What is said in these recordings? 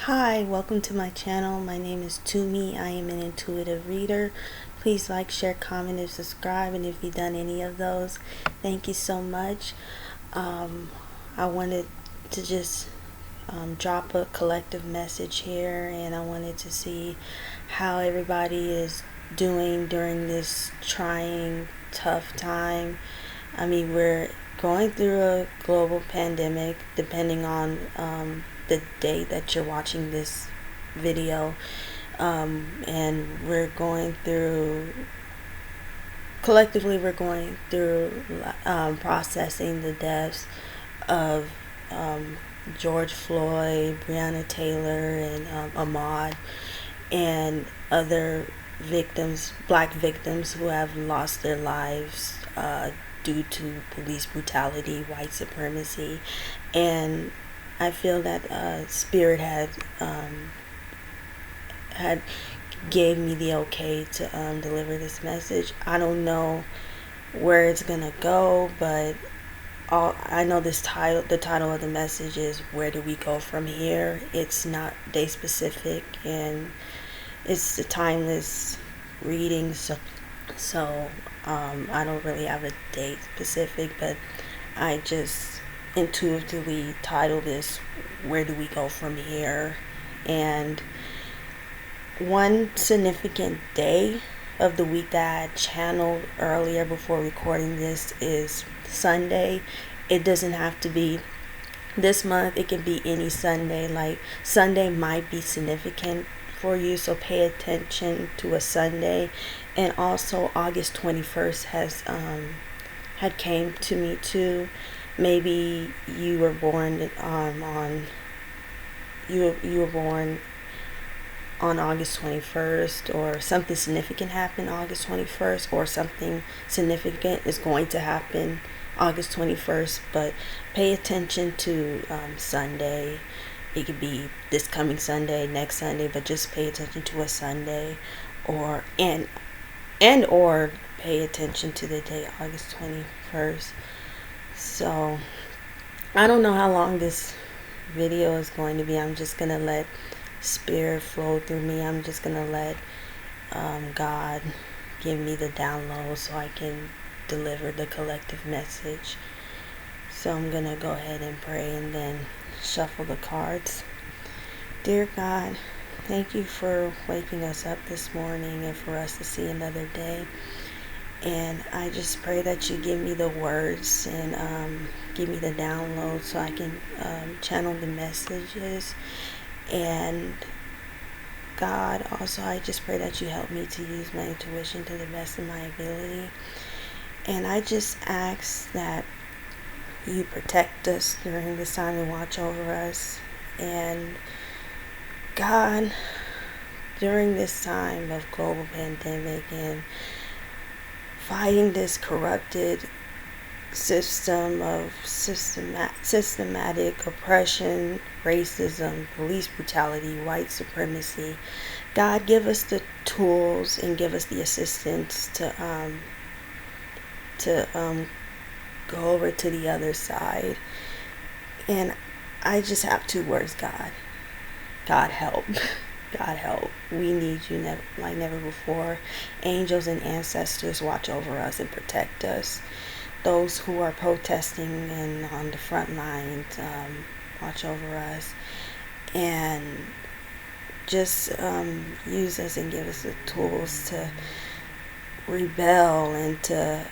Hi, welcome to my channel. My name is Tumi. I am an intuitive reader. Please like, share, comment, and subscribe. And if you've done any of those, thank you so much. I wanted to just drop a collective message here, and I wanted to see how everybody is doing during this trying, tough time. I mean, we're going through a global pandemic, depending on the date that you're watching this video, and we're going through processing the deaths of George Floyd, Breonna Taylor, and Ahmaud, and other victims, black victims who have lost their lives due to police brutality, white supremacy. And I feel that Spirit had gave me the okay to deliver this message. I don't know where it's gonna go, but I know the title of the message is "Where do we go from here?" It's not day specific, and it's a timeless reading. So I don't really have a date specific, but I just intuitively title this "Where do we go from here?" And one significant day of the week that I channeled earlier before recording this is Sunday. It doesn't have to be this month, it can be any Sunday. Like, Sunday might be significant for you, so pay attention to a Sunday. And also August 21st had came to me too. Maybe you were born on August 21st, or something significant happened August 21st, or something significant is going to happen August 21st. But pay attention to Sunday. It could be this coming Sunday, next Sunday, but just pay attention to a Sunday, or pay attention to the day August 21st. So I don't know how long this video is going to be. I'm just gonna let Spirit flow through me. I'm just gonna let God give me the download so I can deliver the collective message. So I'm gonna go ahead and pray and then shuffle the cards. Dear God, thank you for waking us up this morning and for us to see another day. And I just pray that you give me the words and give me the download so I can channel the messages. And God, also, I just pray that you help me to use my intuition to the best of my ability. And I just ask that you protect us during this time and watch over us. And God, during this time of global pandemic and fighting this corrupted system of systematic oppression, racism, police brutality, white supremacy, God, give us the tools and give us the assistance to go over to the other side. And I just have two words: God help. God help. We need you like never before. Angels and ancestors, watch over us and protect us. Those who are protesting and on the front lines, watch over us. And just use us and give us the tools to rebel and to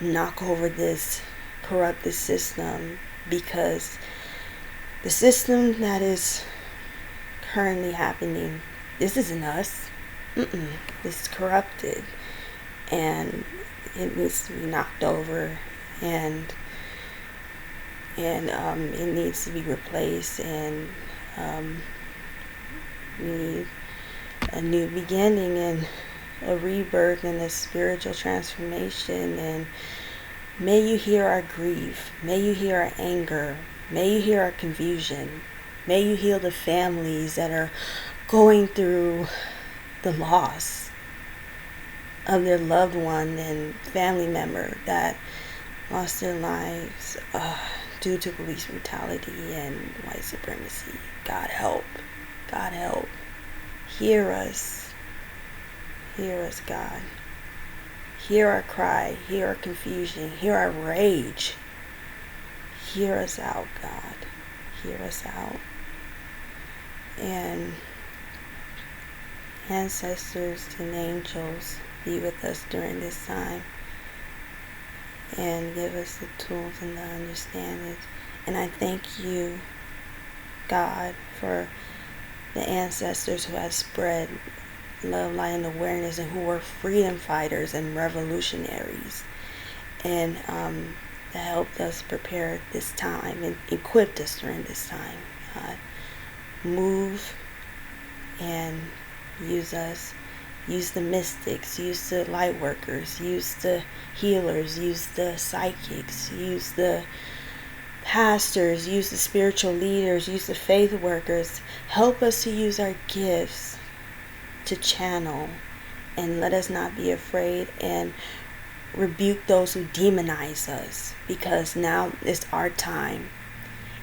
knock over this corrupted system, because the system that is currently happening, this isn't us. This is corrupted, and it needs to be knocked over, and it needs to be replaced, and we need a new beginning and a rebirth and a spiritual transformation. And may you hear our grief, may you hear our anger, may you hear our confusion, may you heal the families that are going through the loss of their loved one and family member that lost their lives due to police brutality and white supremacy. God help. God help. Hear us. Hear us, God. Hear our cry. Hear our confusion. Hear our rage. Hear us out, God. Hear us out. And ancestors and angels, be with us during this time and give us the tools and the understanding. And I thank you, God, for the ancestors who have spread love, light, and awareness, and who were freedom fighters and revolutionaries, and that helped us prepare this time and equipped us during this time. Move and use us. Use the mystics, use the light workers, use the healers, use the psychics, use the pastors, use the spiritual leaders, use the faith workers. Help us to use our gifts to channel, and let us not be afraid, and rebuke those who demonize us, because now it's our time.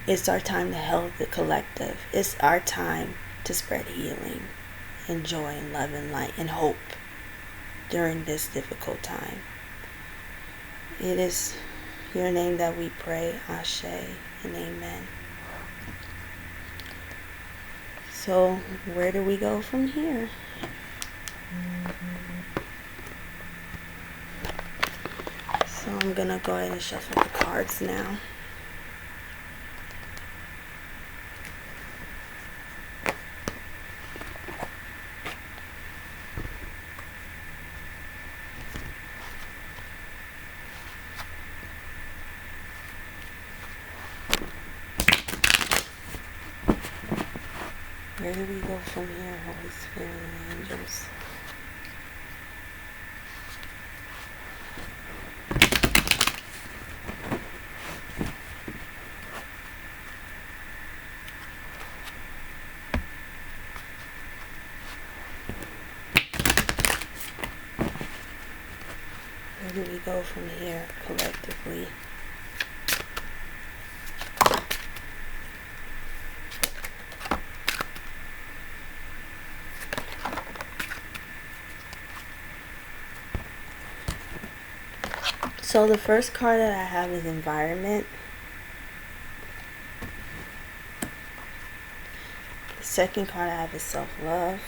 It's our time to help the collective. It's our time to spread healing and joy and love and light and hope during this difficult time. It is your name that we pray, Ashe and Amen. So where do we go from here? So I'm gonna go ahead and shuffle the cards now. Where do we go from here, Holy Spirit and angels? Where do we go from here collectively? So the first card that I have is environment. The second card I have is self-love.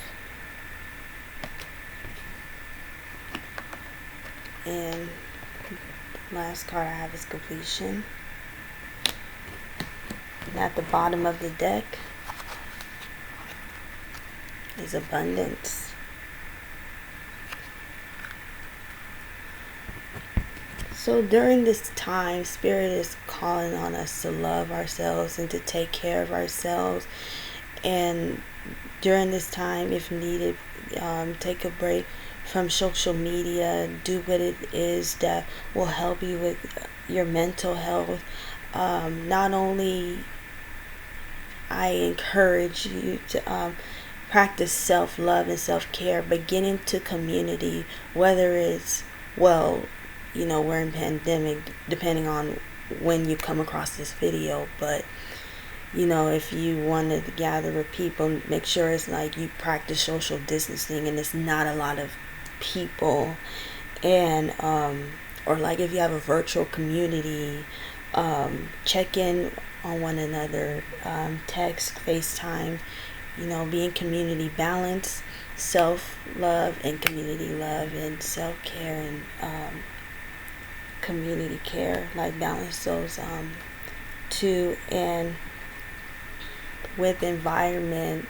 And the last card I have is completion. And at the bottom of the deck is abundance. So during this time, Spirit is calling on us to love ourselves and to take care of ourselves. And during this time, if needed, take a break from social media. Do what it is that will help you with your mental health. Not only I encourage you to practice self-love and self-care, but get into community, whether it's, well, you know, we're in pandemic, depending on when you come across this video, but you know, if you wanted to gather with people, make sure it's like you practice social distancing and it's not a lot of people. And or like if you have a virtual community, check in on one another, text, FaceTime, you know, be in community balance, self-love and community love, and self-care and community care, like balance those two. And with environment,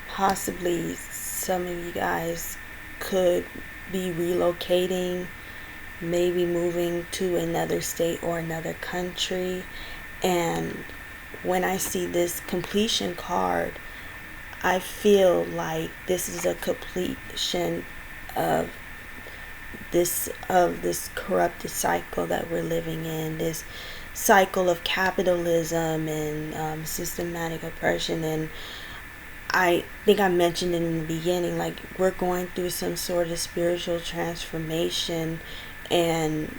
possibly some of you guys could be relocating, maybe moving to another state or another country. And when I see this completion card, I feel like this is a completion of this corrupted cycle that we're living in, this cycle of capitalism and systematic oppression. And I think I mentioned in the beginning, like, we're going through some sort of spiritual transformation, and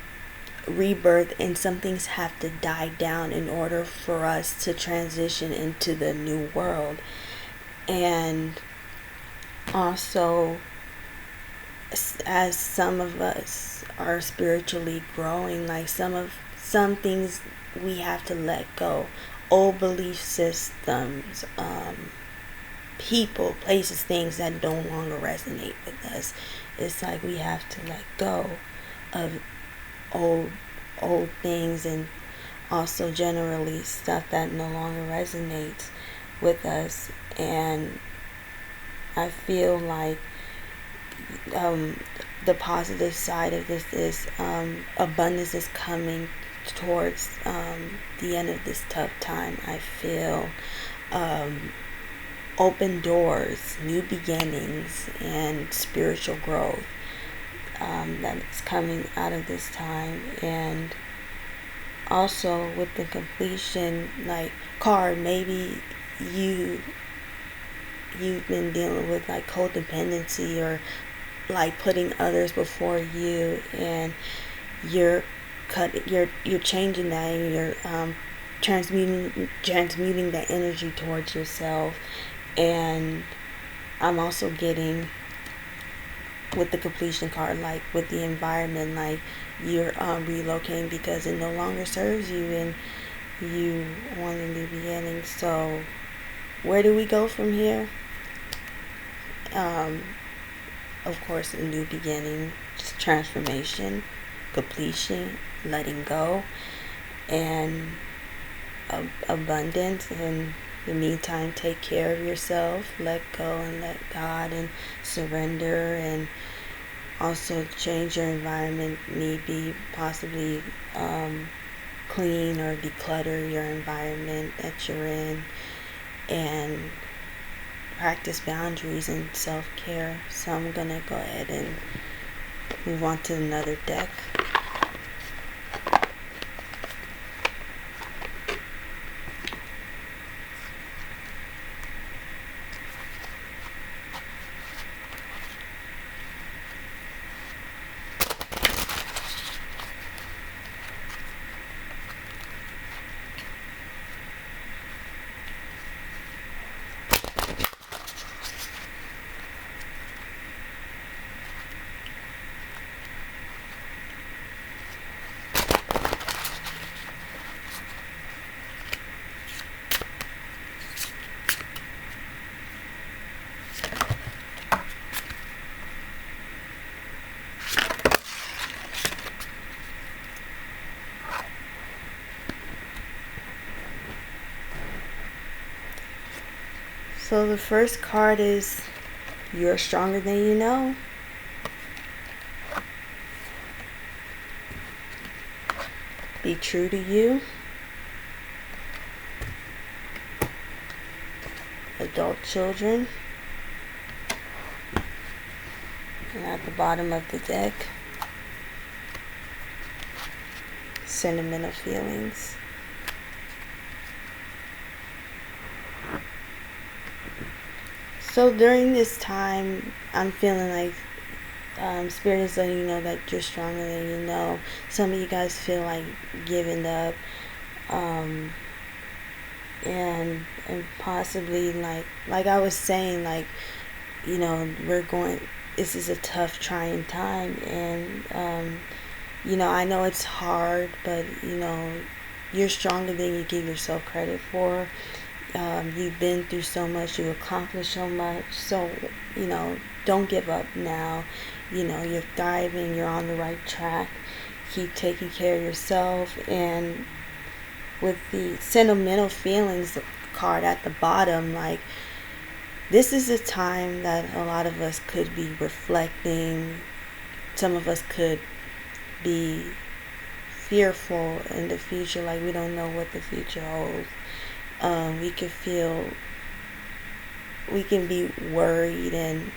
rebirth, and some things have to die down in order for us to transition into the new world. And also, as some of us are spiritually growing, like some things we have to let go. Old belief systems, people, places, things that no longer resonate with us. It's like we have to let go of old things, and also generally stuff that no longer resonates with us. And I feel like the positive side of this is abundance is coming towards the end of this tough time. I feel open doors, new beginnings, and spiritual growth that is coming out of this time. And also with the completion like card, maybe you've been dealing with like codependency, or like putting others before you, and you're changing that, and you're transmuting that energy towards yourself. And I'm also getting with the completion card, like with the environment, like you're relocating because it no longer serves you, and you want a new beginning. So where do we go from here? Of course, a new beginning, transformation, completion, letting go, and abundance. In the meantime, take care of yourself, let go and let God, and surrender, and also change your environment, need be, possibly clean or declutter your environment that you're in, and practice boundaries and self-care. So I'm gonna go ahead and move on to another deck. So the first card is you're stronger than you know. Be true to you. Adult children. And at the bottom of the deck, sentimental feelings. So during this time, I'm feeling like Spirit is letting you know that you're stronger than you know. Some of you guys feel like giving up, and possibly like I was saying, like, you know, this is a tough, trying time, and you know, I know it's hard, but you know, you're stronger than you give yourself credit for. You've been through so much, you accomplished so much, so, you know, don't give up now. You know, you're thriving, you're on the right track. Keep taking care of yourself. And with the sentimental feelings card at the bottom, like, this is a time that a lot of us could be reflecting. Some of us could be fearful in the future, like we don't know what the future holds. We can be worried and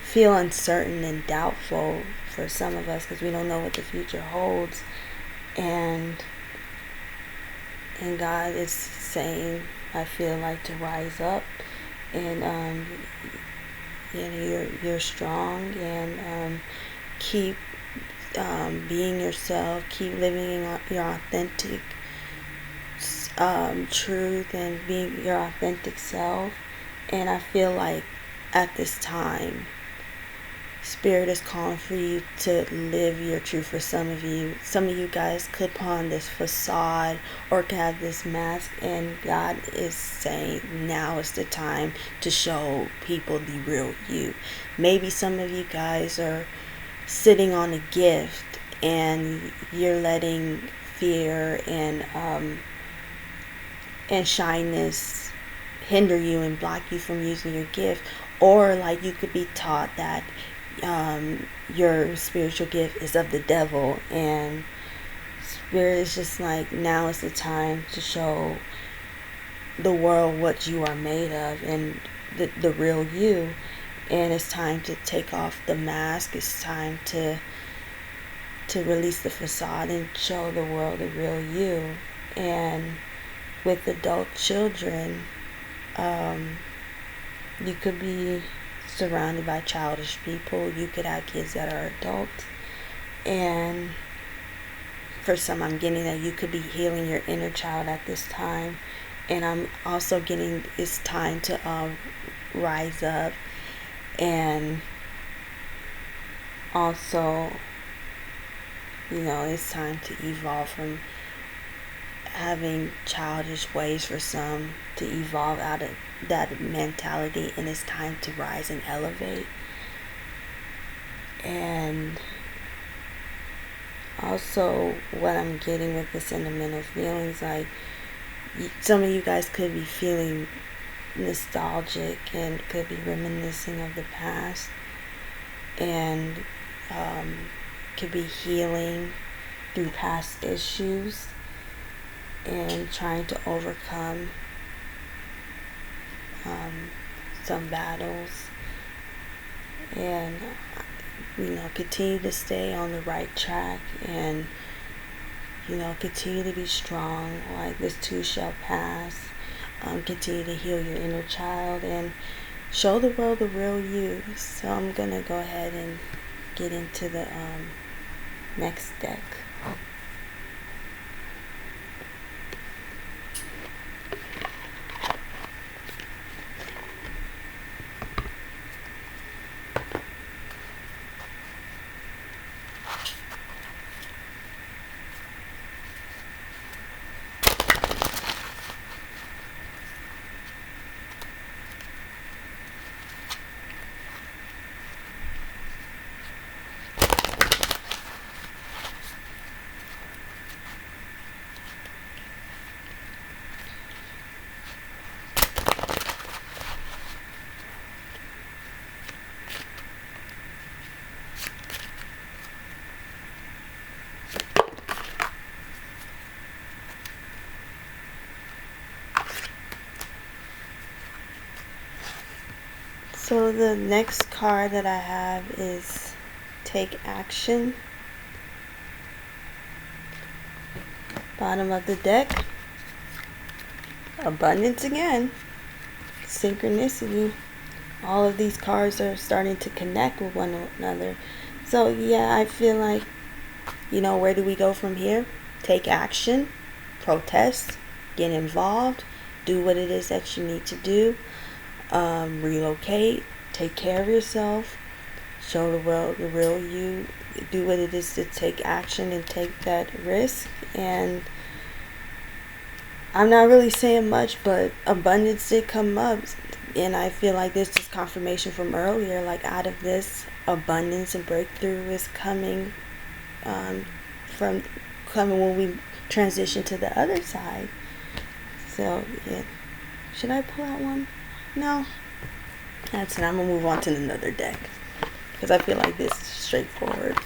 feel uncertain and doubtful for some of us because we don't know what the future holds. And God is saying, I feel like, to rise up, and you know, you're strong, and keep being yourself. Keep living in your authentic truth and being your authentic self. And I feel like at this time, Spirit is calling for you to live your truth. For some of you guys could put on this facade or have this mask, and God is saying now is the time to show people the real you. Maybe some of you guys are sitting on a gift and you're letting fear and shyness hinder you and block you from using your gift. Or like you could be taught that your spiritual gift is of the devil, and Spirit is just like, now is the time to show the world what you are made of and the real you. And it's time to take off the mask. It's time to release the facade and show the world the real you. And with adult children, you could be surrounded by childish people. You could have kids that are adults, and for some, I'm getting that you could be healing your inner child at this time. And I'm also getting it's time to rise up, and also, it's time to evolve from having childish ways. For some, to evolve out of that mentality, and it's time to rise and elevate. And also, what I'm getting with the sentimental feelings, like some of you guys could be feeling nostalgic and could be reminiscing of the past, and could be healing through past issues and trying to overcome some battles, and continue to stay on the right track, and continue to be strong. Like this too shall pass. Continue to heal your inner child and show the world the real you. So I'm gonna go ahead and get into the next deck. So the next card that I have is Take Action. Bottom of the deck, Abundance again, Synchronicity. All of these cards are starting to connect with one another. So yeah, I feel like, where do we go from here? Take action, protest, get involved, do what it is that you need to do. Relocate, take care of yourself, show the world the real you, do what it is to take action and take that risk. And I'm not really saying much, but abundance did come up, and I feel like this is confirmation from earlier. Like out of this, abundance and breakthrough is coming when we transition to the other side. So yeah, should I pull out one? No, that's it. I'm gonna move on to another deck because I feel like this is straightforward.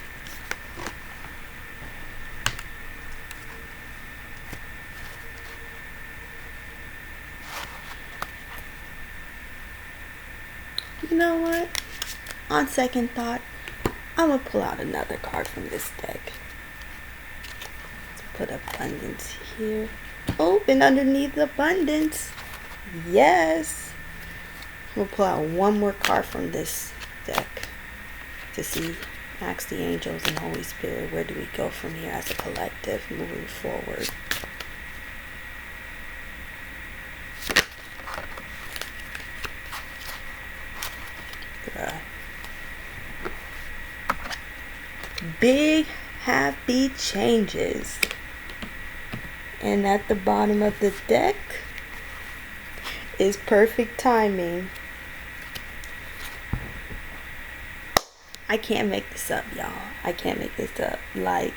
You know what? On second thought, I'm gonna pull out another card from this deck. Let's put abundance here. Oh, and underneath abundance, yes. We'll pull out one more card from this deck to see Ask the angels and Holy Spirit, where do we go from here as a collective moving forward? Big happy changes. And at the bottom of the deck is perfect timing. I can't make this up, y'all. I can't make this up. Like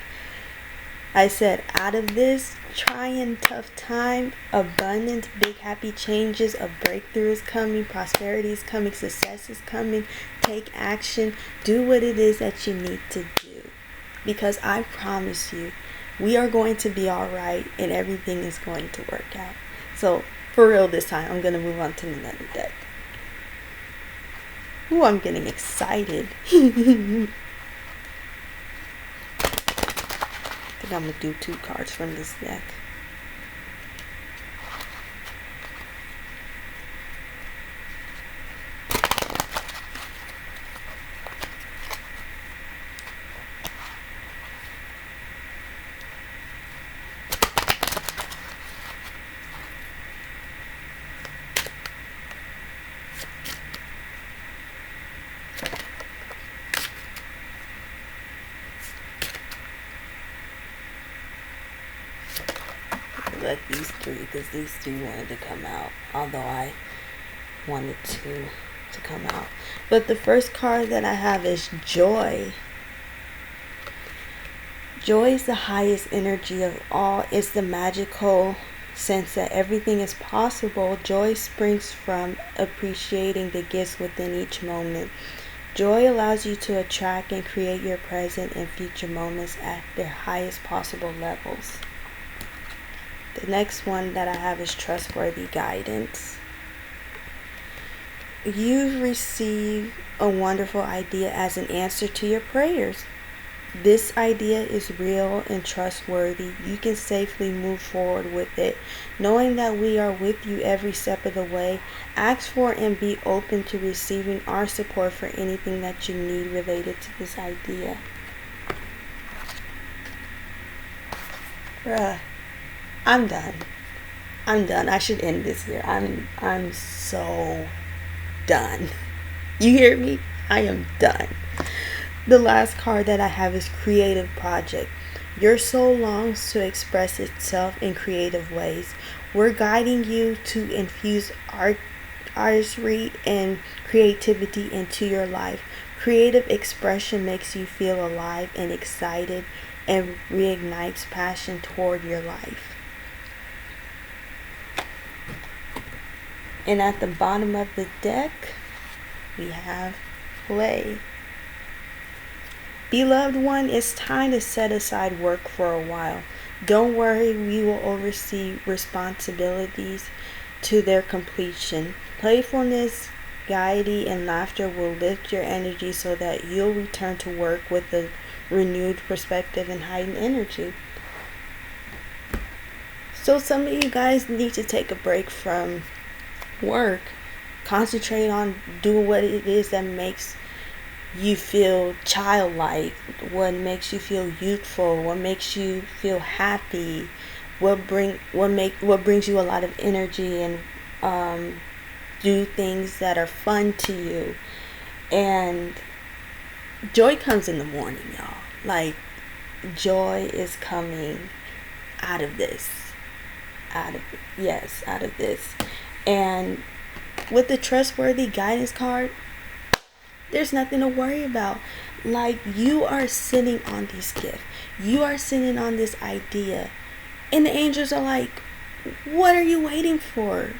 I said, out of this trying tough time, abundance, big happy changes, a breakthrough is coming, prosperity is coming, success is coming. Take action. Do what it is that you need to do. Because I promise you, we are going to be alright and everything is going to work out. So, for real this time, I'm going to move on to another deck. Ooh, I'm getting excited. I think I'm going to do 2 cards from this deck. Like these 3, because these 3 wanted to come out, although I wanted to come out. But the first card that I have is joy. Joy is the highest energy of all. It's the magical sense that everything is possible. Joy springs from appreciating the gifts within each moment. Joy allows you to attract and create your present and future moments at their highest possible levels. The next one that I have is trustworthy guidance. You've received a wonderful idea as an answer to your prayers. This idea is real and trustworthy. You can safely move forward with it, knowing that we are with you every step of the way. Ask for and be open to receiving our support for anything that you need related to this idea. Praagh. I'm done. I should end this here. I'm so done. You hear me? I am done. The last card that I have is creative project. Your soul longs to express itself in creative ways. We're guiding you to infuse artistry and creativity into your life. Creative expression makes you feel alive and excited and reignites passion toward your life. And at the bottom of the deck, we have play. Beloved one, it's time to set aside work for a while. Don't worry, we will oversee responsibilities to their completion. Playfulness, gaiety, and laughter will lift your energy so that you'll return to work with a renewed perspective and heightened energy. So some of you guys need to take a break from work. Concentrate on doing what it is that makes you feel childlike, what makes you feel youthful, what makes you feel happy, what brings you a lot of energy, and do things that are fun to you. And joy comes in the morning, y'all. Like, joy is coming out of this. Out of this. And with the trustworthy guidance card, there's nothing to worry about. Like, you are sitting on this gift. You are sitting on this idea. And the angels are like, what are you waiting for?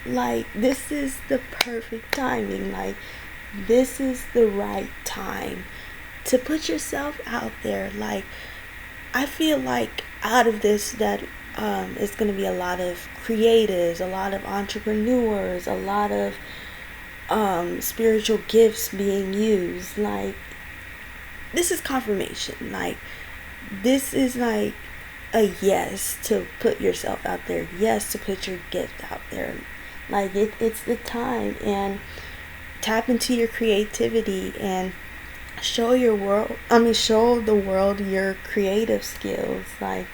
Like, this is the perfect timing. Like, this is the right time to put yourself out there. Like, I feel like out of this that it's going to be a lot of creatives, a lot of entrepreneurs, a lot of spiritual gifts being used. Like, this is confirmation. Like, this is like a yes to put yourself out there, yes to put your gift out there. Like, it's the time. And tap into your creativity and show the world your creative skills. Like,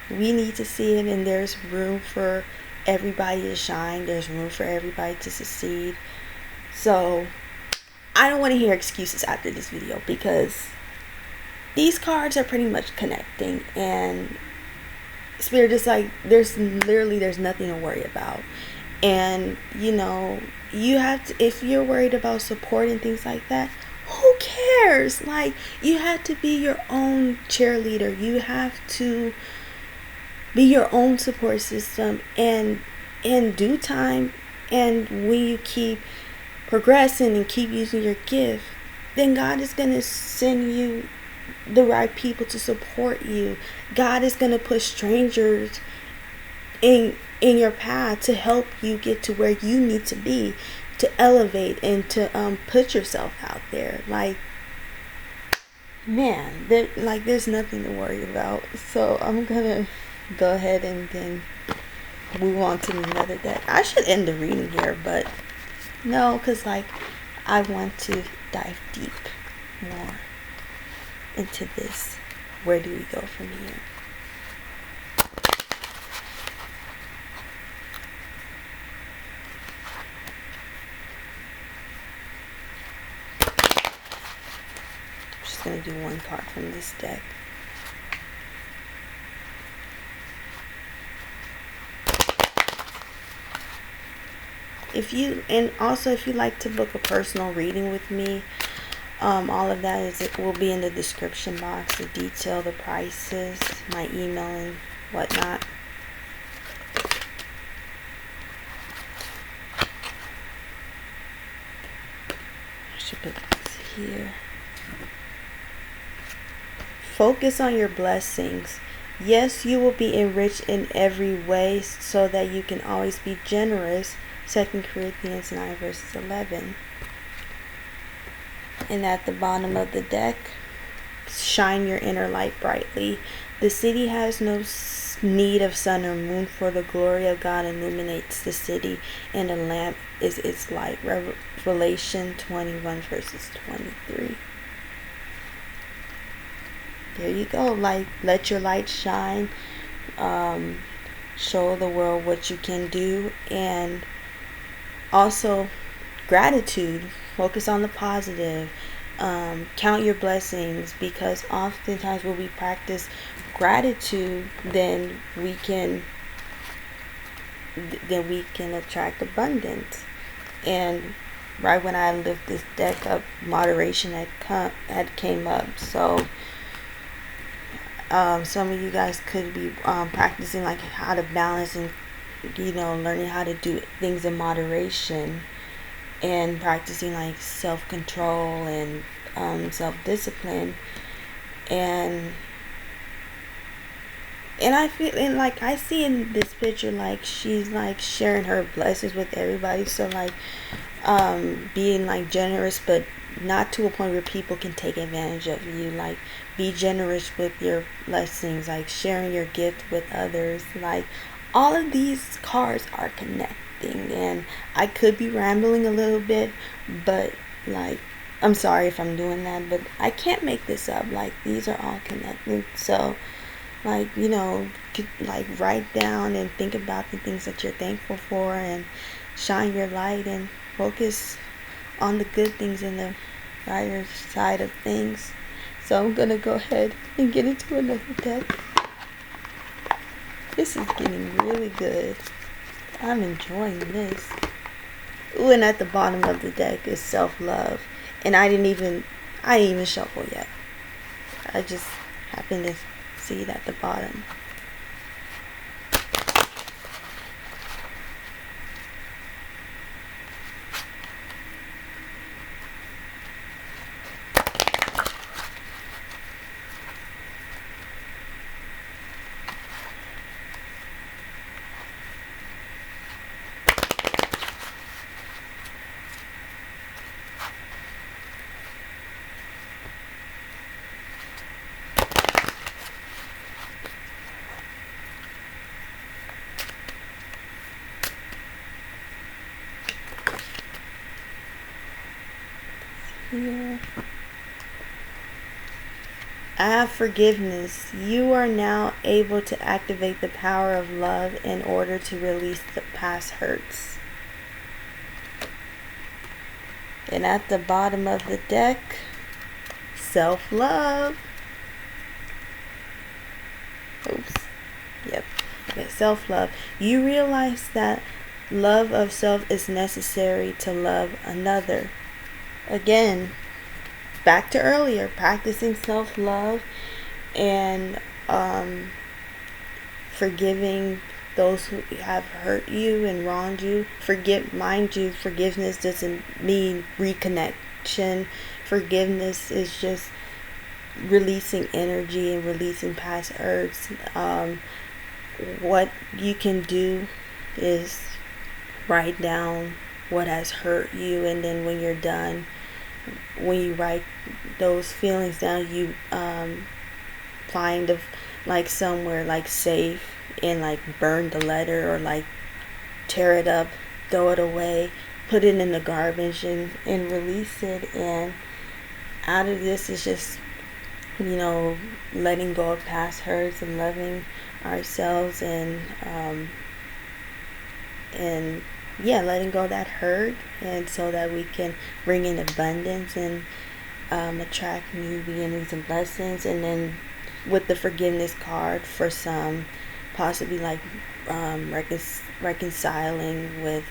we need to see it, and there's room for everybody to shine. There's room for everybody to succeed. So I don't want to hear excuses after this video, because these cards are pretty much connecting, and Spirit is like, there's nothing to worry about. And you have to, if you're worried about support and things like that, who cares? Like, you have to be your own cheerleader. You have to be your own support system, and in due time, and when you keep progressing and keep using your gift, then God is going to send you the right people to support you. God is going to put strangers in your path to help you get to where you need to be, to elevate and to put yourself out there. Like, man, there's nothing to worry about. So I'm gonna go ahead and then move on to another deck. I should end the reading here, but no, because I want to dive deep more into this. Where do we go from here? I'm just going to do one card from this deck. If you'd like to book a personal reading with me, all of that will be in the description box, the detail, the prices, my email and whatnot. I should put this here. Focus on your blessings. Yes, you will be enriched in every way so that you can always be generous. 2 Corinthians 9 verses 11. And at the bottom of the deck, shine your inner light brightly. The city has no need of sun or moon, for the glory of God illuminates the city, and the lamp is its light. Revelation 21 verses 23. There you go. Like, let your light shine. Show the world what you can do. And also, gratitude. Focus on the positive. Count your blessings, because oftentimes when we practice gratitude, then we can attract abundance. And right when I lift this deck up, moderation had came up. So some of you guys could be practicing like how to balance and learning how to do things in moderation, and practicing like self-control and self-discipline, and I feel, and like I see in this picture, like she's like sharing her blessings with everybody. So like being like generous, but not to a point where people can take advantage of you. Like, be generous with your blessings, like sharing your gift with others. Like, all of these cards are connecting, and I could be rambling a little bit, but like, I'm sorry if I'm doing that, but I can't make this up. Like, these are all connected. So like, like write down and think about the things that you're thankful for, and shine your light and focus on the good things in the brighter side of things. So I'm gonna go ahead and get into another deck. This is getting really good. I'm enjoying this. Ooh, and at the bottom of the deck is self-love. And I didn't even shuffle yet. I just happened to see it at the bottom. Here. I have forgiveness. You are now able to activate the power of love in order to release the past hurts. And at the bottom of the deck, self-love. Oops. Yep. Okay, self-love. You realize that love of self is necessary to love another. Again, back to earlier, practicing self-love and forgiving those who have hurt you and wronged you. Mind you, forgiveness doesn't mean reconnection. Forgiveness is just releasing energy and releasing past hurts. What you can do is write down what has hurt you, and then when you're done, when you write those feelings down, you find like somewhere like safe and like burn the letter, or like tear it up, throw it away, put it in the garbage, and release it. And out of this is just, letting go of past hurts and loving ourselves, and letting go of that hurt, and so that we can bring in abundance and attract new beginnings and blessings. And then with the forgiveness card, for some, possibly like reconciling with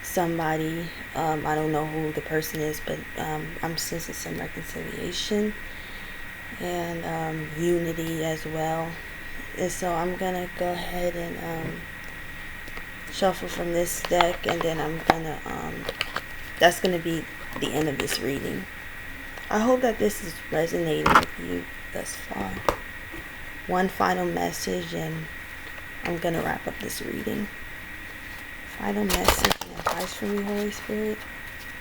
somebody. I don't know who the person is, but I'm sensing some reconciliation and unity as well. And so I'm gonna go ahead and shuffle from this deck, and then I'm gonna that's gonna be the end of this reading. I hope that this is resonating with you thus far. One final message, and I'm gonna wrap up this reading. Final message and advice from you, Holy Spirit,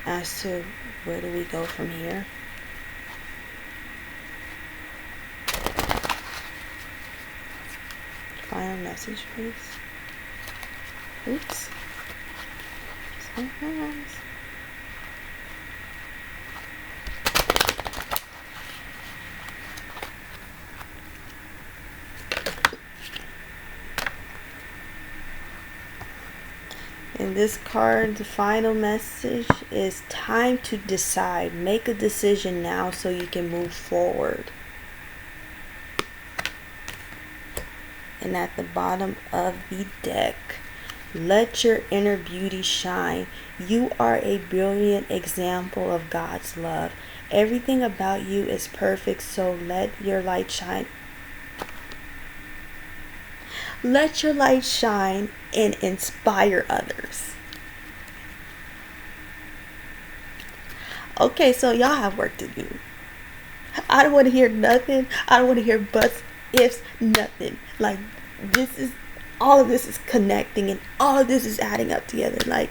as to where do we go from here. Final message, please. Oops. Sometimes. In this card, the final message is time to decide. Make a decision now so you can move forward. And at the bottom of the deck, let your inner beauty shine. You are a brilliant example of God's love. Everything about you is perfect, so let your light shine. Let your light shine and inspire others. Okay, so y'all have work to do. I don't want to hear nothing. I don't want to hear buts, ifs, nothing. Like, all of this is connecting, and all of this is adding up together. Like,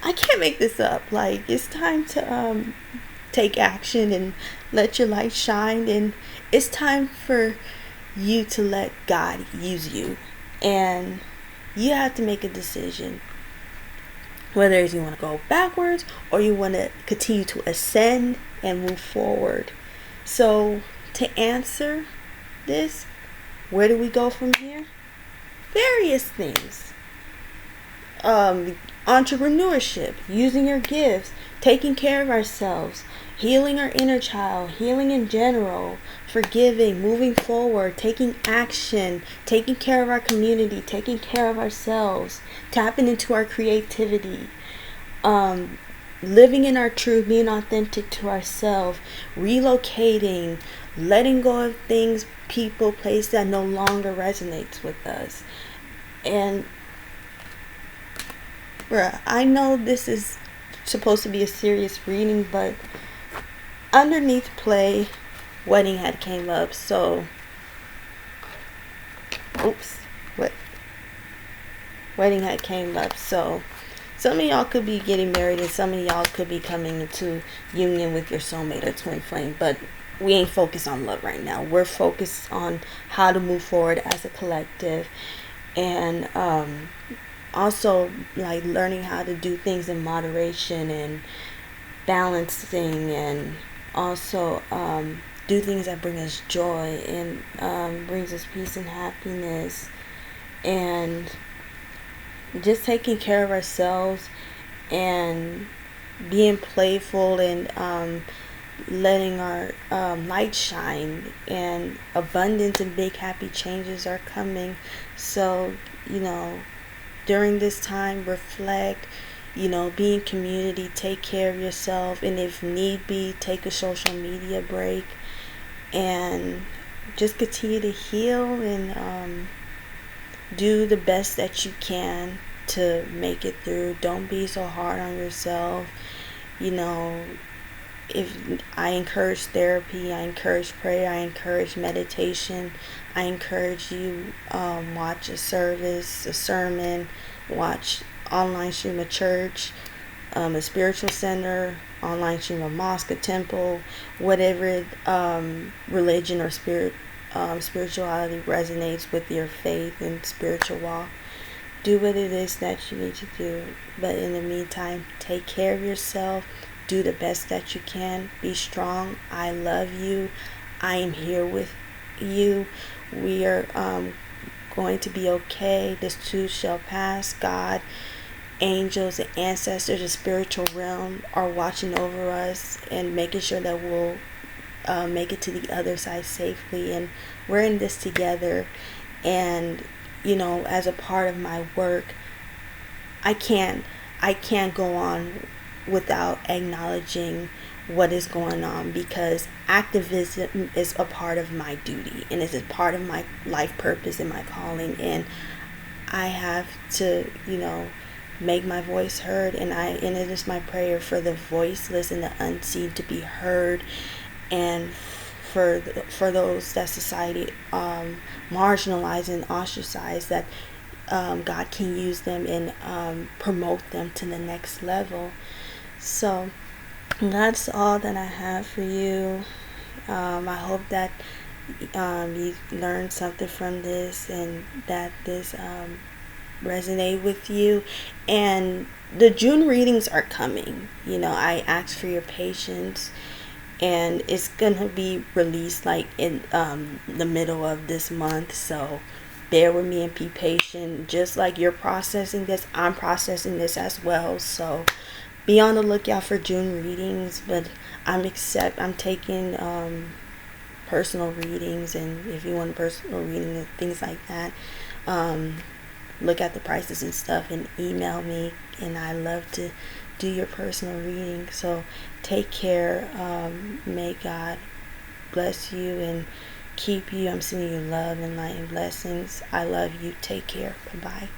I can't make this up. Like, it's time to take action and let your light shine, and it's time for you to let God use you. And you have to make a decision, whether you want to go backwards or you want to continue to ascend and move forward. So to answer this, where do we go from here? Various things. Entrepreneurship, using your gifts, taking care of ourselves, healing our inner child, healing in general, forgiving, moving forward, taking action, taking care of our community, taking care of ourselves, tapping into our creativity, living in our truth, being authentic to ourselves, relocating, letting go of things, people, places that no longer resonates with us. And I know this is supposed to be a serious reading, but underneath play, wedding hat came up. So wedding hat came up. So some of y'all could be getting married, and some of y'all could be coming into union with your soulmate or twin flame, but we ain't focused on love right now. We're focused on how to move forward as a collective, and also like learning how to do things in moderation and balancing, and also do things that bring us joy and brings us peace and happiness, and just taking care of ourselves and being playful and letting our light shine, and abundance and big happy changes are coming. So, during this time, reflect, be in community, take care of yourself, and if need be, take a social media break, and just continue to heal and do the best that you can to make it through. Don't be so hard on yourself. If I encourage therapy, I encourage prayer, I encourage meditation, I encourage you watch a service, a sermon, watch online stream a church, a spiritual center, online stream a mosque, a temple, whatever religion or spirituality resonates with your faith and spiritual walk. Do what it is that you need to do. But in the meantime, take care of yourself. Do the best that you can. Be strong. I love you. I am here with you. We are going to be okay. This too shall pass. God, angels, and ancestors, the spiritual realm are watching over us and making sure that we'll make it to the other side safely. And we're in this together. And as a part of my work, I can't go on without acknowledging what is going on, because activism is a part of my duty and it's a part of my life purpose and my calling, and I have to make my voice heard, and it is my prayer for the voiceless and the unseen to be heard, and for those that society marginalized and ostracized, that God can use them and promote them to the next level. So that's all that I have for you. I hope that you learned something from this, and that this resonate with you. And the June readings are coming. I asked for your patience, and it's gonna be released like in the middle of this month. So bear with me and be patient. Just like you're processing this, I'm processing this as well. So be on the lookout for June readings. But I'm taking personal readings, and if you want a personal reading and things like that, look at the prices and stuff and email me, and I love to do your personal reading. So take care. May God bless you and keep you. I'm sending you love and light and blessings. I love you. Take care. Bye-bye.